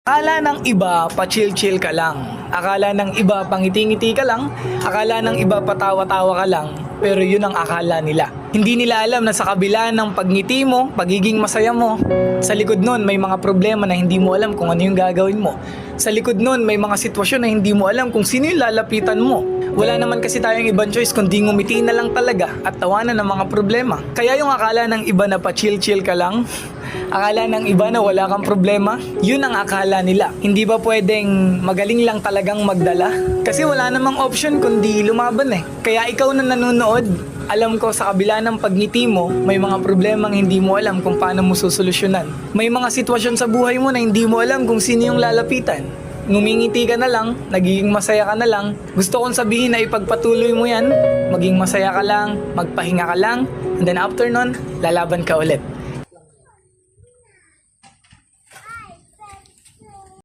Akala ng iba, pa-chill-chill ka lang. Akala ng iba, pangiti-ngiti ka lang. Akala ng iba, patawa-tawa ka lang. Pero yun ang akala nila. Hindi nila alam na sa kabila ng pagngiti mo, pagiging masaya mo, sa likod nun may mga problema na hindi mo alam kung ano yung gagawin mo. Sa likod nun may mga sitwasyon na hindi mo alam kung sino yung lalapitan mo. Wala naman kasi tayong ibang choice kundi ngumiti na lang talaga at tawanan ng mga problema. Kaya yung akala ng iba na pa-chill-chill ka lang, akala ng iba na wala kang problema, yun ang akala nila. Hindi ba pwedeng magaling lang talagang magdala? Kasi wala namang option kundi lumaban eh. Kaya ikaw na nanonood, alam ko sa kabila ng pagngiti mo, may mga problemang hindi mo alam kung paano mo susolusyonan. May mga sitwasyon sa buhay mo na hindi mo alam kung sino yung lalapitan. Ngumingiti ka na lang, nagiging masaya ka na lang. Gusto kong sabihin na ipagpatuloy mo yan, maging masaya ka lang, magpahinga ka lang, and then after nun, lalaban ka ulit.